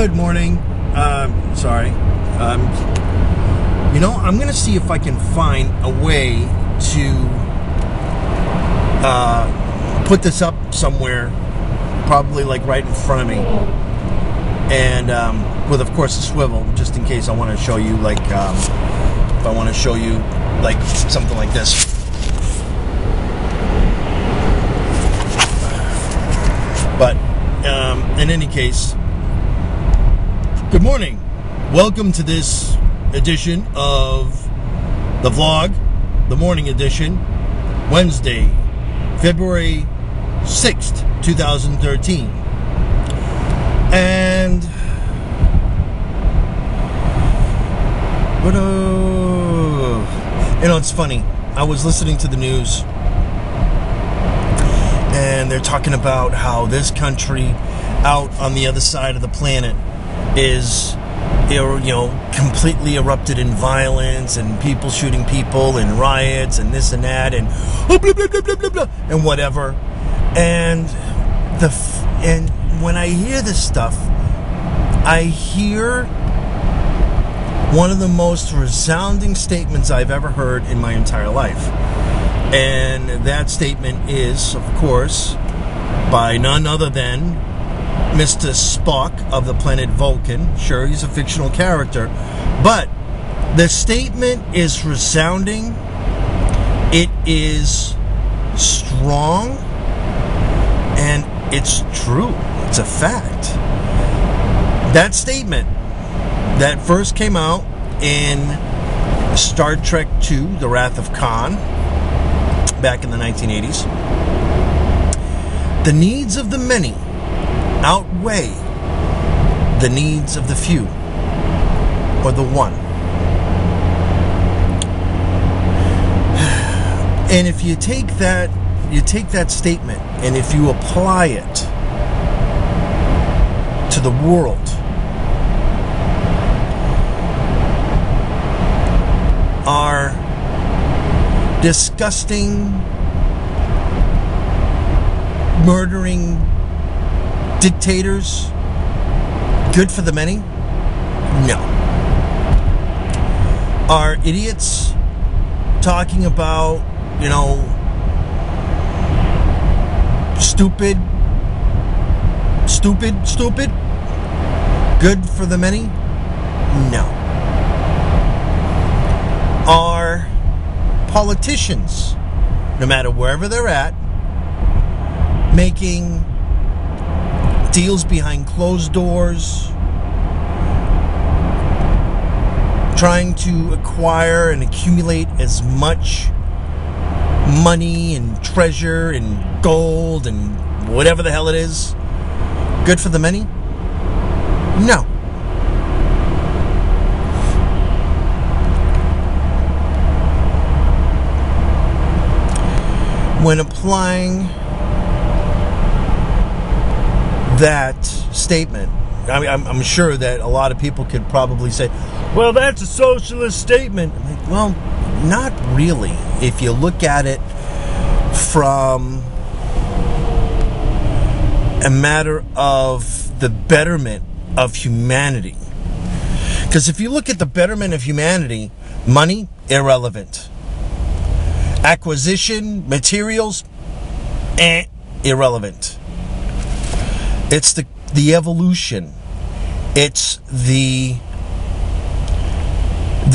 Good morning. Sorry. I'm going to see if I can find a way to put this up somewhere, probably like right in front of me, and with, of course, a swivel, just in case I want to show you, like, if I want to show you, like, something like this. But in any case, good morning. Welcome to this edition of the vlog, the morning edition, Wednesday, February 6th, 2013. And it's funny. I was listening to the news, and they're talking about how this country out on the other side of the planet is, completely erupted in violence and people shooting people and riots and this and that and blah, blah, blah, blah, blah, blah, and whatever. And when I hear this stuff, I hear one of the most resounding statements I've ever heard in my entire life. And that statement is, of course, by none other than Mr. Spock of the planet Vulcan. Sure, he's a fictional character, but the statement is resounding. It is strong, and it's true. It's a fact. That statement that first came out in Star Trek II, The Wrath of Khan, back in the 1980s. The needs of the many outweigh the needs of the few, or the one. And if you take that statement, and if you apply it to the world, our disgusting, murdering dictators good for the many? No. Are idiots talking about, stupid good for the many? No. Are politicians, no matter wherever they're at, making deals behind closed doors, trying to acquire and accumulate as much money and treasure and gold and whatever the hell it is, good for the many? No. When applying that statement, I'm sure that a lot of people could probably say, well, that's a socialist statement. I'm like, well, not really, if you look at it from a matter of the betterment of humanity. Because if you look at the betterment of humanity, money, irrelevant. Acquisition, materials, irrelevant. It's the evolution. It's the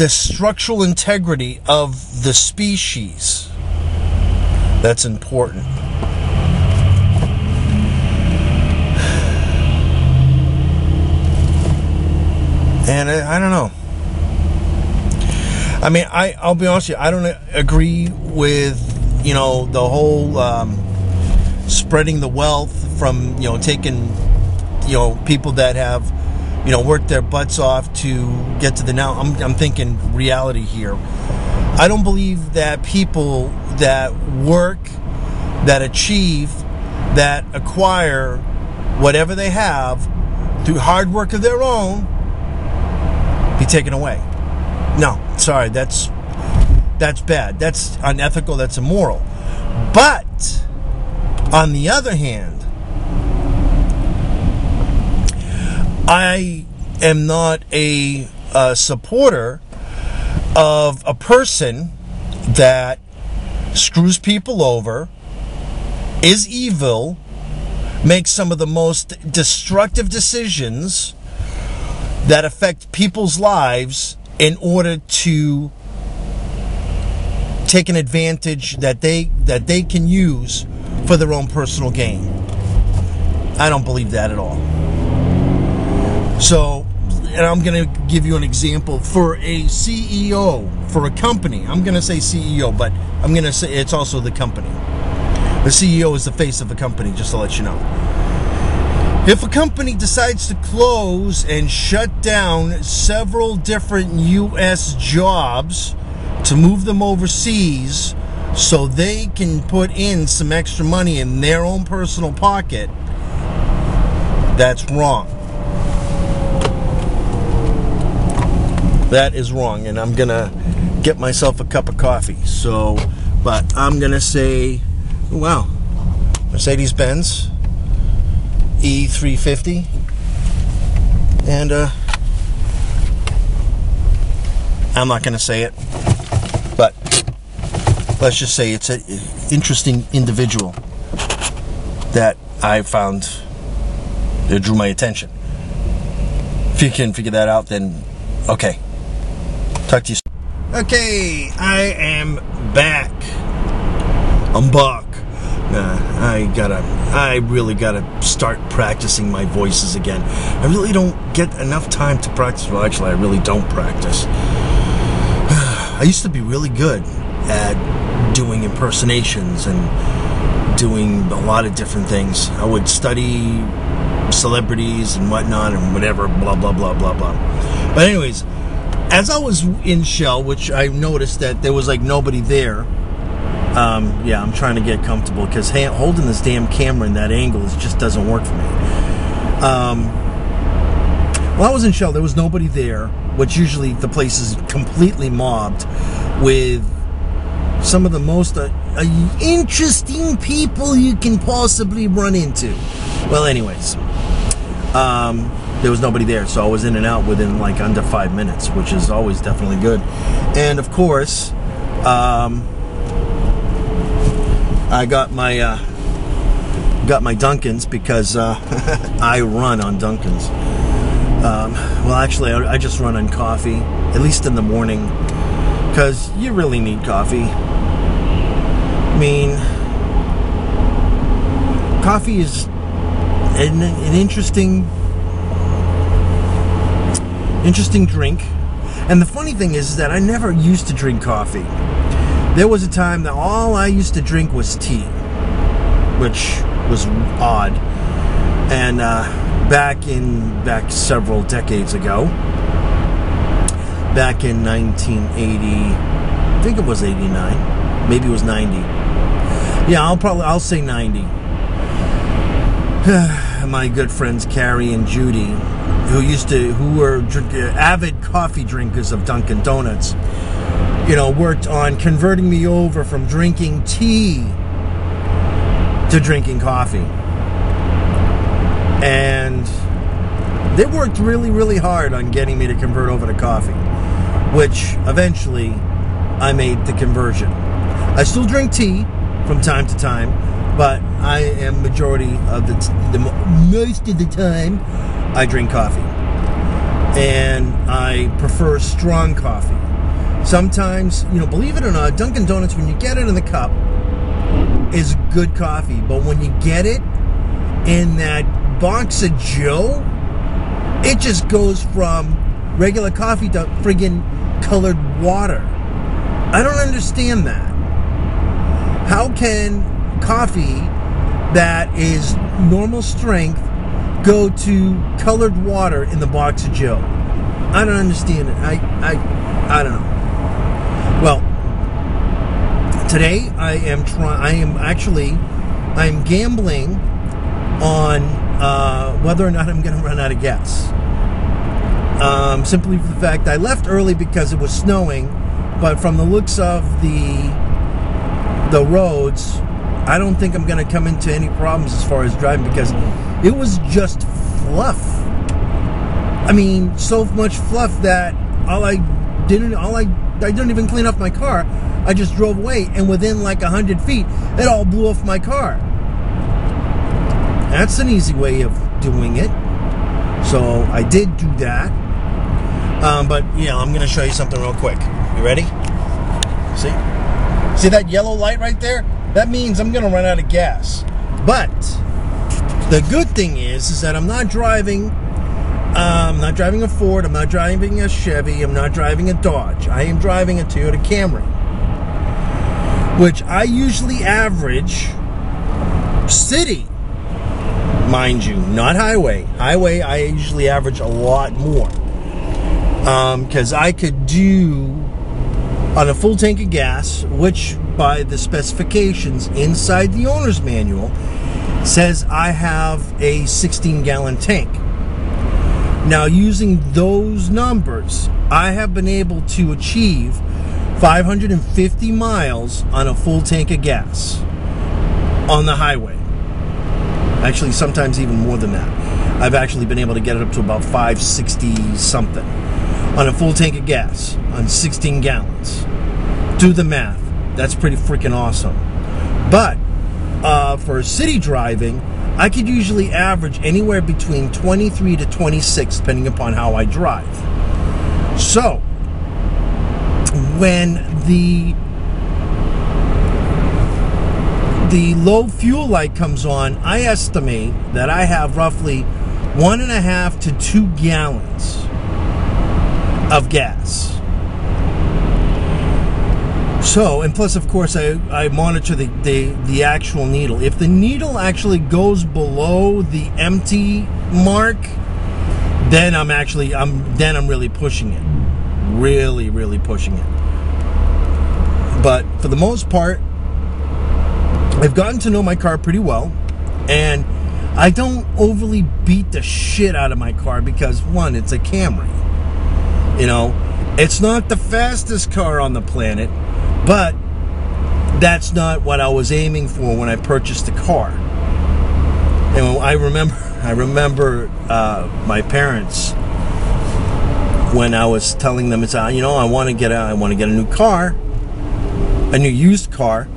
structural integrity of the species that's important. And I don't know. I mean, I'll be honest with you, I don't agree with, the whole spreading the wealth from, taking, people that have, worked their butts off to get to the now. I'm thinking reality here. I don't believe that people that work, that achieve, that acquire whatever they have through hard work of their own be taken away. No, sorry, that's bad. That's unethical, that's immoral. But on the other hand, I am not a supporter of a person that screws people over, is evil, makes some of the most destructive decisions that affect people's lives in order to take an advantage that they can use for their own personal gain. I don't believe that at all. So, and I'm going to give you an example for a CEO, for a company. I'm going to say CEO, but I'm going to say it's also the company. The CEO is the face of the company, just to let you know. If a company decides to close and shut down several different U.S. jobs to move them overseas so they can put in some extra money in their own personal pocket, that's wrong. That is wrong, and I'm gonna get myself a cup of coffee. So, but I'm gonna say, wow, Mercedes-Benz E350, and I'm not gonna say it, but let's just say it's an interesting individual that I found that drew my attention. If you can figure that out, then okay. Talk to you soon. Okay, I am back. I'm back. I really gotta start practicing my voices again. I really don't get enough time to practice. Well, actually, I really don't practice. I used to be really good at doing impersonations and doing a lot of different things. I would study celebrities and whatnot and whatever, blah, blah, blah, blah, blah. But anyways, as I was in Shell, which I noticed that there was like nobody there. Yeah, I'm trying to get comfortable because holding this damn camera in that angle just doesn't work for me. While I was in Shell, there was nobody there, which usually the place is completely mobbed with some of the most interesting people you can possibly run into. Well, anyways, there was nobody there, so I was in and out within like under 5 minutes, which is always definitely good. And of course, I got my Dunkins because I run on Dunkins. Well, actually, I just run on coffee, at least in the morning, because you really need coffee. I mean, coffee is an interesting drink. And the funny thing is that I never used to drink coffee. There was a time that all I used to drink was tea, which was odd. And back several decades ago, back in 1980, I think it was 89, maybe it was 90. Yeah, I'll say 90. My good friends Carrie and Judy, who were avid coffee drinkers of Dunkin' Donuts, worked on converting me over from drinking tea to drinking coffee. And they worked really, really hard on getting me to convert over to coffee, which eventually I made the conversion. I still drink tea from time to time, but I am majority of most of the time I drink coffee. And I prefer strong coffee. Sometimes, believe it or not, Dunkin' Donuts, when you get it in the cup, is good coffee. But when you get it in that box of Joe, it just goes from regular coffee to friggin' colored water. I don't understand that. How can coffee that is normal strength go to colored water in the box of Joe? I don't understand it. I don't know. Well, today I am gambling on whether or not I'm going to run out of gas. Simply for the fact I left early because it was snowing, but from the looks of the roads, I don't think I'm going to come into any problems as far as driving because it was just fluff. I mean, so much fluff that I didn't even clean off my car. I just drove away, and within like 100 feet, it all blew off my car. That's an easy way of doing it. So I did do that. But yeah, I'm going to show you something real quick. You ready? See that yellow light right there? That means I'm going to run out of gas. But the good thing is that I'm not driving a Ford, I'm not driving a Chevy, I'm not driving a Dodge. I am driving a Toyota Camry, which I usually average city, mind you, not highway. Highway, I usually average a lot more. Because I could do, on a full tank of gas, which by the specifications inside the owner's manual says I have a 16-gallon tank. Now, using those numbers, I have been able to achieve 550 miles on a full tank of gas on the highway. Actually, sometimes even more than that. I've actually been able to get it up to about 560 something on a full tank of gas on 16 gallons. Do the math. That's pretty freaking awesome. But for city driving, I could usually average anywhere between 23 to 26, depending upon how I drive. So, when the low fuel light comes on, I estimate that I have roughly 1.5 to 2 gallons of gas. So, and plus, of course, I monitor the actual needle. If the needle actually goes below the empty mark, then I'm really pushing it. Really pushing it. But for the most part, I've gotten to know my car pretty well, and I don't overly beat the shit out of my car because, one, it's a Camry. You know, it's not the fastest car on the planet, but that's not what I was aiming for when I purchased the car. And I remember my parents, when I was telling them, I want to get a new car, a new used car,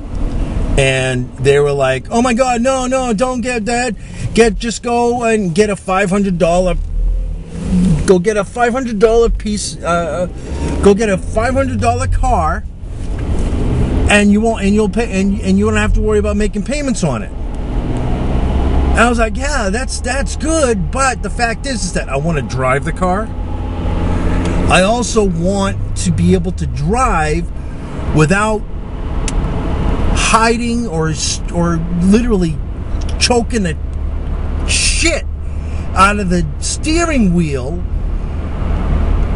and they were like, "Oh my God, no, don't get that. Just go and get a $500. Go get a $500 piece. Go get a $500 car." And you won't have to worry about making payments on it. And I was like, yeah, that's good, but the fact is that I want to drive the car. I also want to be able to drive without hiding or literally choking the shit out of the steering wheel,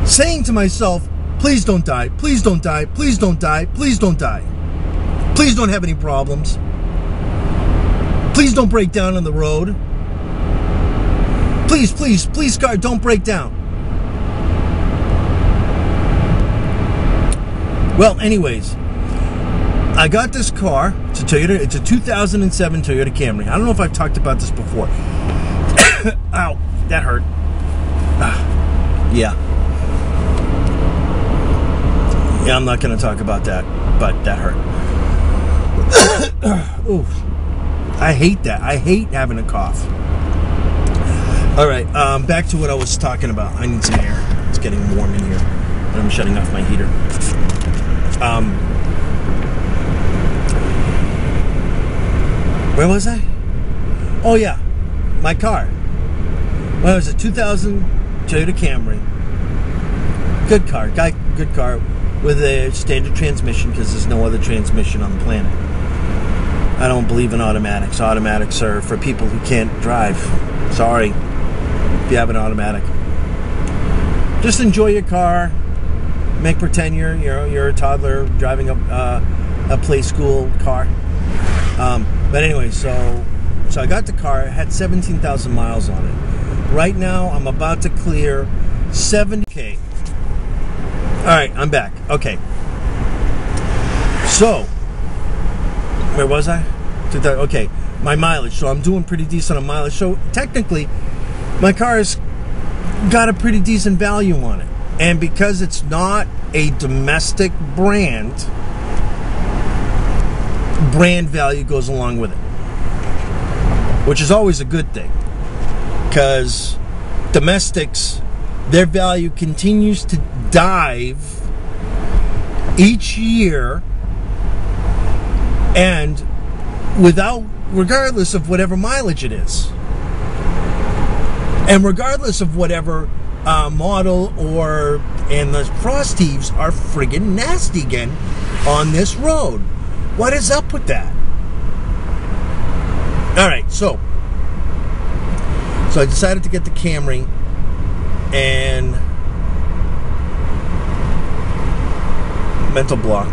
saying to myself, please don't die, please don't die, please don't die, please don't die. Please don't have any problems. Please don't break down on the road. Please, car, don't break down. Well, anyways, I got this car. It's a Toyota. It's a 2007 Toyota Camry. I don't know if I've talked about this before. Ow, that hurt. Yeah. Yeah, I'm not going to talk about that, but that hurt. Ooh, I hate that. I hate having a cough. All right, back to what I was talking about. I need some air. It's getting warm in here, and I'm shutting off my heater. Where was I? Oh yeah, my car. Well, it was a 2000 Toyota Camry. Good car, good car. With a standard transmission, because there's no other transmission on the planet. I don't believe in automatics. Automatics are for people who can't drive. Sorry if you have an automatic. Just enjoy your car. Make pretend you're a toddler driving a play school car. But anyway, so I got the car. It had 17,000 miles on it. Right now, I'm about to clear 70K. All right, I'm back. Okay. So, where was I? Okay, my mileage. So I'm doing pretty decent on mileage. So technically, my car is got a pretty decent value on it. And because it's not a domestic brand value goes along with it, which is always a good thing, because domestics, their value continues to dive each year, and regardless of whatever mileage it is, and regardless of whatever model, and the frost heaves are friggin' nasty again on this road. What is up with that? All right, so I decided to get the Camry, and mental block.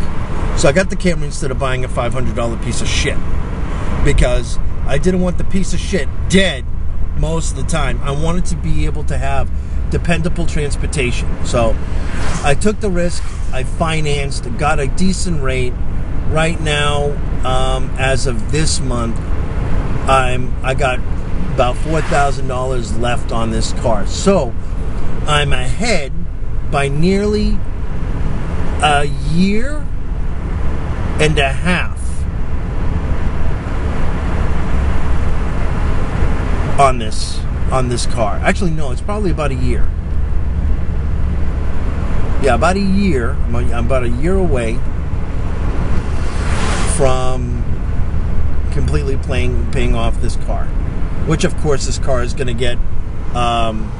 So I got the Camry instead of buying a $500 piece of shit, because I didn't want the piece of shit dead most of the time. I wanted to be able to have dependable transportation. So I took the risk. I financed, got a decent rate. Right now, as of this month, I got about $4,000 left on this car. So I'm ahead by nearly a year and a half on this car. Actually, no, it's probably about a year. Yeah, about a year. I'm about a year away from completely paying off this car, which of course this car is going to get, I'm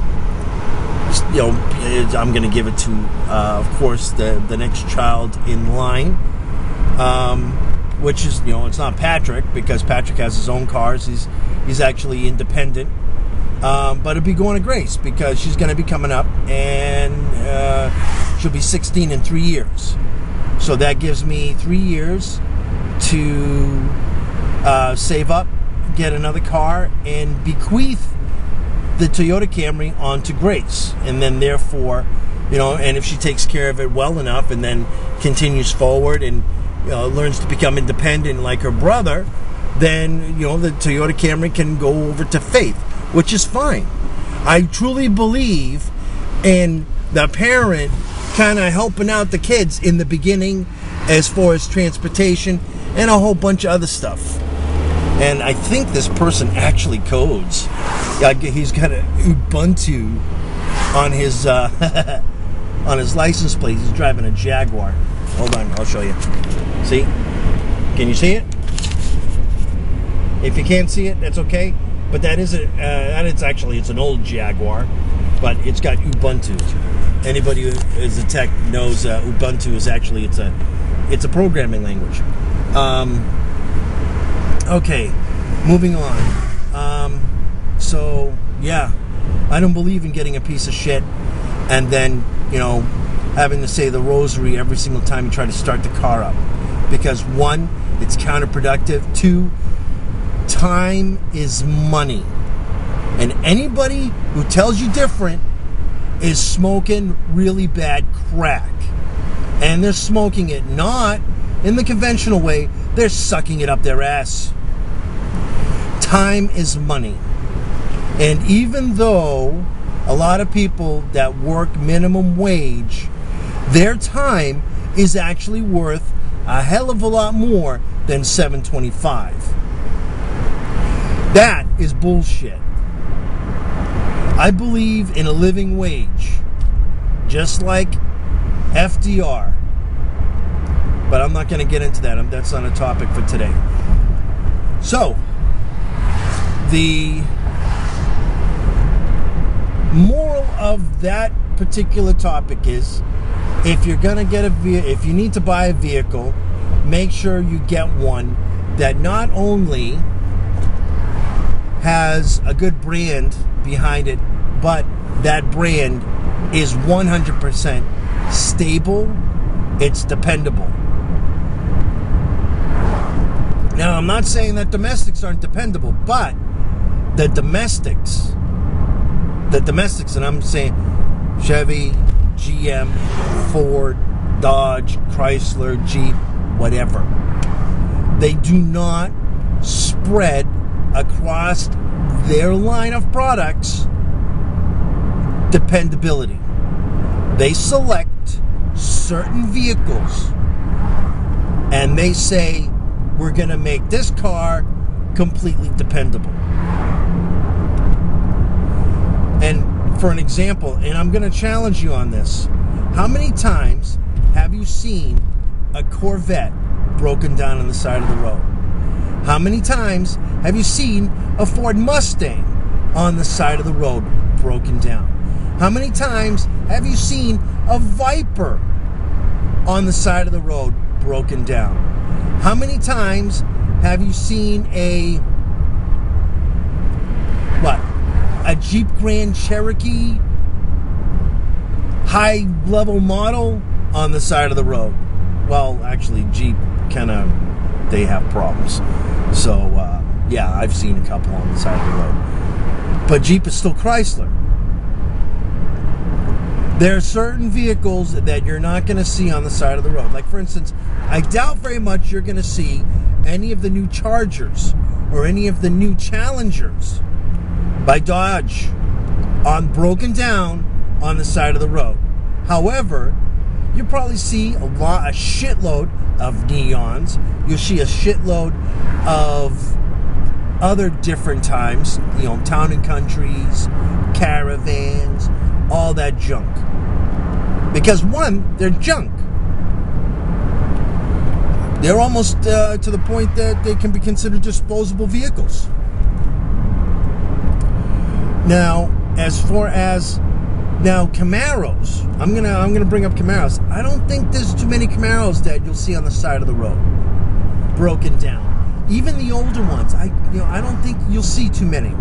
going to give it to, of course, the next child in line, which is, it's not Patrick, because Patrick has his own cars. He's actually independent, but it'll be going to Grace, because she's going to be coming up, and she'll be 16 in 3 years. So that gives me 3 years to save up, get another car, and bequeath the Toyota Camry onto Grace. And then therefore, and if she takes care of it well enough and then continues forward and learns to become independent like her brother, then the Toyota Camry can go over to Faith, which is fine. I truly believe in the parent kind of helping out the kids in the beginning as far as transportation and a whole bunch of other stuff. And I think this person actually codes. He's got a Ubuntu on his on his license plate. He's driving a Jaguar. Hold on, I'll show you. See? Can you see it? If you can't see it, that's okay. But it's an old Jaguar, but it's got Ubuntu. Anybody who is a tech knows Ubuntu is actually it's a programming language. Okay, moving on. So yeah, I don't believe in getting a piece of shit and then having to say the rosary every single time you try to start the car up, because one, it's counterproductive. Two, time is money, and anybody who tells you different is smoking really bad crack, and they're smoking it not in the conventional way, they're sucking it up their ass. Time is money, and even though a lot of people that work minimum wage, their time is actually worth a hell of a lot more than $7.25. That is bullshit. I believe in a living wage, just like FDR. But I'm not going to get into that. That's not a topic for today. So, the moral of that particular topic is, if you're going to get if you need to buy a vehicle, make sure you get one that not only has a good brand behind it, but that brand is 100% stable, it's dependable. Now, I'm not saying that domestics aren't dependable, but the domestics, and I'm saying Chevy, GM, Ford, Dodge, Chrysler, Jeep, whatever, they do not spread across their line of products dependability. They select certain vehicles and they say, we're going to make this car completely dependable. And for an example, and I'm going to challenge you on this, how many times have you seen a Corvette broken down on the side of the road? How many times have you seen a Ford Mustang on the side of the road broken down? How many times have you seen a Viper on the side of the road broken down? How many times have you seen a Jeep Grand Cherokee high-level model on the side of the road? Well, actually, Jeep they have problems. So, yeah, I've seen a couple on the side of the road. But Jeep is still Chrysler. There are certain vehicles that you're not going to see on the side of the road. Like, for instance, I doubt very much you're going to see any of the new Chargers or any of the new Challengers by Dodge broken down on the side of the road. However, you'll probably see a shitload of neons. You'll see a shitload of other different times, town and countries, caravans, all that junk. Because one, they're junk. They're almost to the point that they can be considered disposable vehicles. Now, as far as Camaros, I'm gonna bring up Camaros. I don't think there's too many Camaros that you'll see on the side of the road broken down. Even the older ones, I don't think you'll see too many.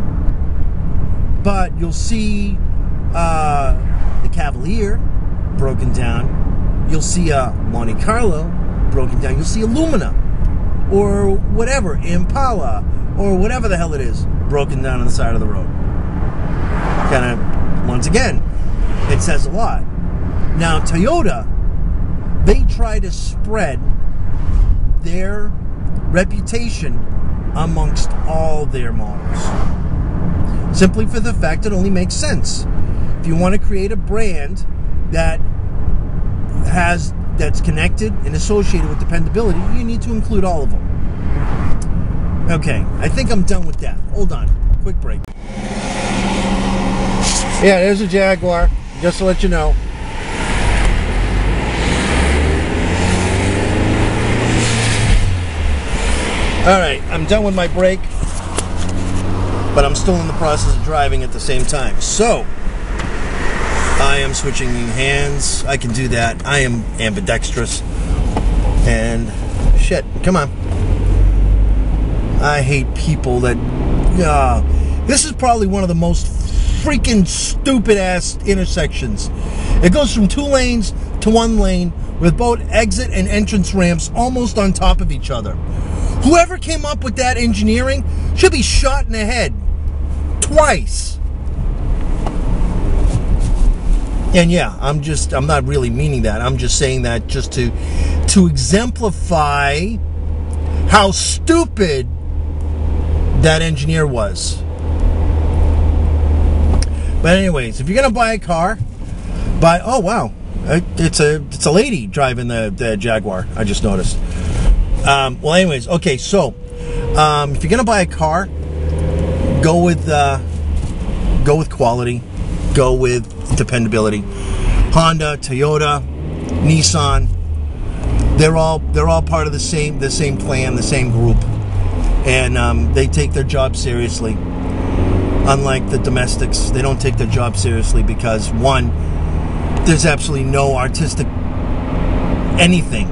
But you'll see the Cavalier broken down. You'll see a Monte Carlo broken down. You'll see a Lumina or whatever, Impala or whatever the hell it is, broken down on the side of the road. Once again, it says a lot. Now, Toyota, they try to spread their reputation amongst all their models. Simply for the fact it only makes sense. If you want to create a brand that's connected and associated with dependability, you need to include all of them. Okay, I think I'm done with that. Hold on, quick break. Yeah, there's a Jaguar, just to let you know. Alright, I'm done with my break, but I'm still in the process of driving at the same time. So, I am switching hands. I can do that. I am ambidextrous. And, shit, come on. I hate people that... this is probably one of the most freaking stupid-ass intersections. It goes from 2 lanes to 1 lane with both exit and entrance ramps almost on top of each other. Whoever came up with that engineering should be shot in the head. Twice. And yeah, I'm not really meaning that. I'm just saying that just to exemplify how stupid that engineer was. But anyways, if you're gonna buy a car, oh wow, it's a lady driving the Jaguar. I just noticed. Well, anyways, okay. So, if you're gonna buy a car, go with quality, go with dependability. Honda, Toyota, Nissan, they're all part of the same plan, the same group, and they take their job seriously. Unlike the domestics, they don't take their job seriously because, one, there's absolutely no artistic anything.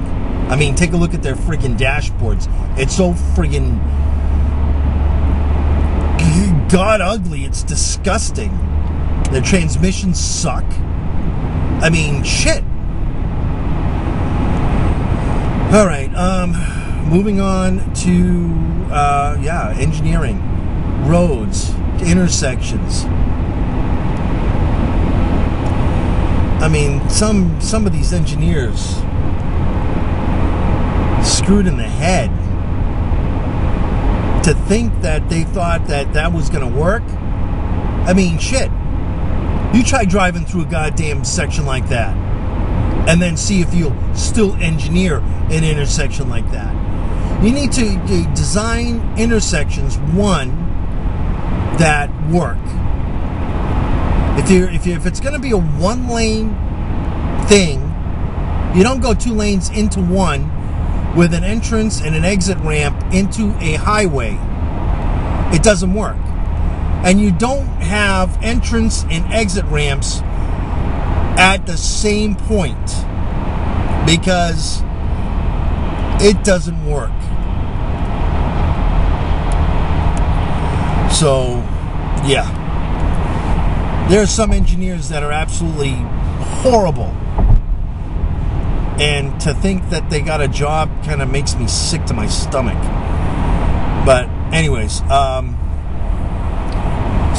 I mean, take a look at their friggin' dashboards. It's so friggin' god ugly. It's disgusting. Their transmissions suck. I mean, shit. All right, moving on to engineering, roads, intersections. I mean, some of these engineers screwed in the head to think that they thought that was going to work. I mean, shit. You try driving through a goddamn section like that, and then see if you'll still engineer an intersection like that. You need to design intersections, one, that work. If it's going to be a one-lane thing, you don't go 2 lanes into one with an entrance and an exit ramp into a highway. It doesn't work. And you don't have entrance and exit ramps at the same point, because it doesn't work. So, yeah. There are some engineers that are absolutely horrible. And to think that they got a job kind of makes me sick to my stomach. But anyways,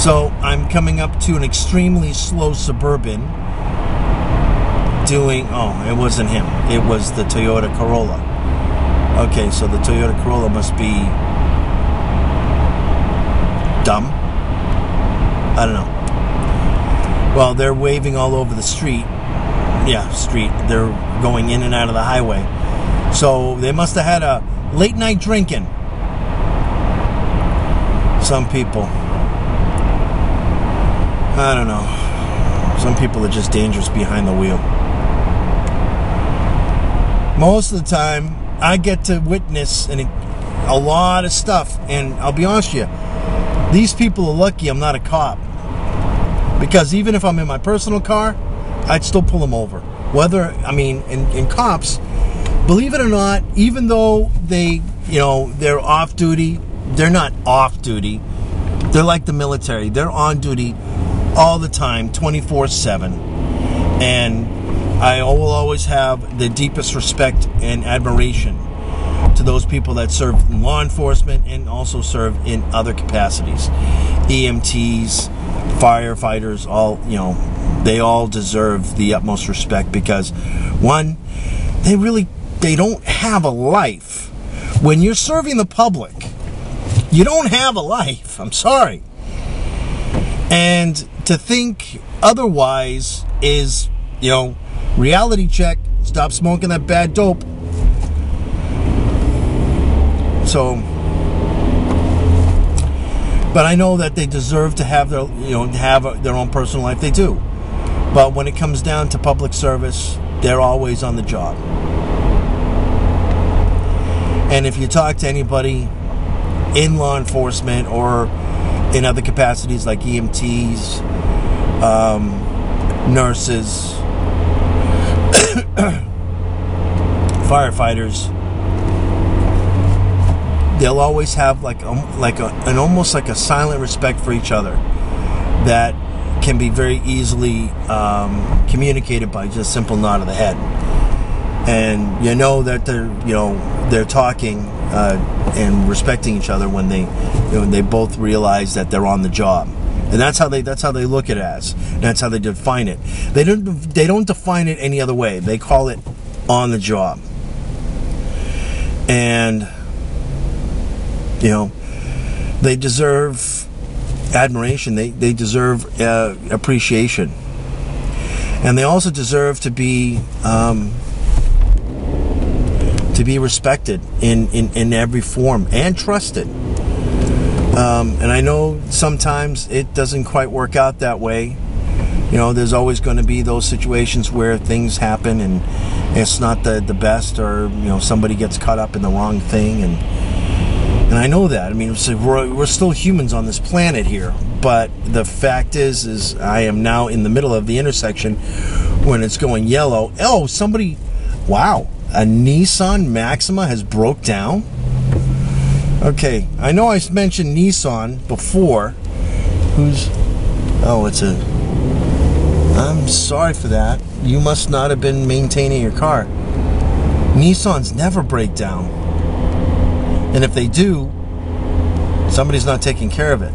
so I'm coming up to an extremely slow Suburban doing, oh, it wasn't him. It was the Toyota Corolla. Okay, so the Toyota Corolla must be dumb. I don't know. Well, they're waving all over the street. Yeah, street. They're going in and out of the highway. So they must have had a late night drinking. Some people. I don't know. Some people are just dangerous behind the wheel. Most of the time, I get to witness a lot of stuff. And I'll be honest with you, these people are lucky I'm not a cop. Because even if I'm in my personal car, I'd still pull them over. In cops, believe it or not, even though they're off duty, they're not off duty. They're like the military. They're on duty all the time, 24/7. And I will always have the deepest respect and admiration to those people that serve in law enforcement and also serve in other capacities. EMTs, firefighters, they all deserve the utmost respect, because one, they don't have a life. When you're serving the public, you don't have a life. I'm sorry. And to think otherwise is, reality check. Stop smoking that bad dope. So, but I know that they deserve to have their, have their own personal life. They do. But when it comes down to public service, they're always on the job. And if you talk to anybody in law enforcement or in other capacities like EMTs, nurses, firefighters, they'll always have an almost like a silent respect for each other that can be very easily communicated by just simple nod of the head. And you know that they're talking and respecting each other when they both realize that they're on the job. And that's how they look at it as. And that's how they define it. They don't define it any other way. They call it on the job. And they deserve admiration. They deserve appreciation. And they also deserve to be respected in every form and trusted. And I know sometimes it doesn't quite work out that way. There's always going to be those situations where things happen and it's not the best, or somebody gets caught up in the wrong thing, and I know that. We're still humans on this planet here, but the fact is I am now in the middle of the intersection when it's going yellow. Oh, wow, a Nissan Maxima has broke down? Okay, I know I mentioned Nissan before. I'm sorry for that. You must not have been maintaining your car. Nissans never break down. And if they do, somebody's not taking care of it.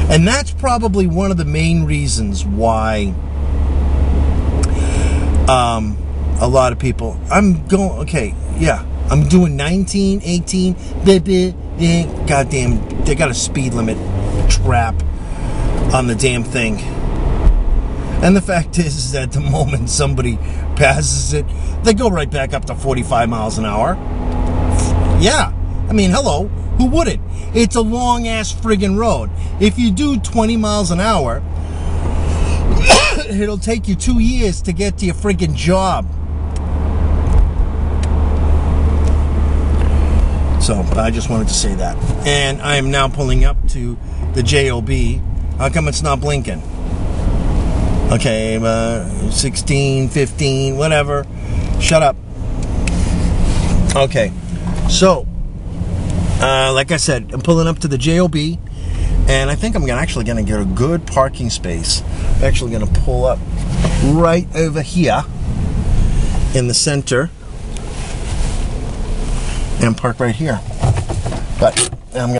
And that's probably one of the main reasons why a lot of people, I'm doing 19, 18, goddamn, they got a speed limit trap on the damn thing. And the fact is that the moment somebody passes it, they go right back up to 45 miles an hour. Yeah. I mean, hello. Who wouldn't? It's a long-ass friggin' road. If you do 20 miles an hour, it'll take you 2 years to get to your friggin' job. So, I just wanted to say that. And I am now pulling up to the JOB. How come it's not blinking? Okay, 16, 15, whatever. Shut up. Okay, so, like I said, I'm pulling up to the JOB, and I think I'm actually going to get a good parking space. I'm actually going to pull up right over here in the center and park right here. But I'm going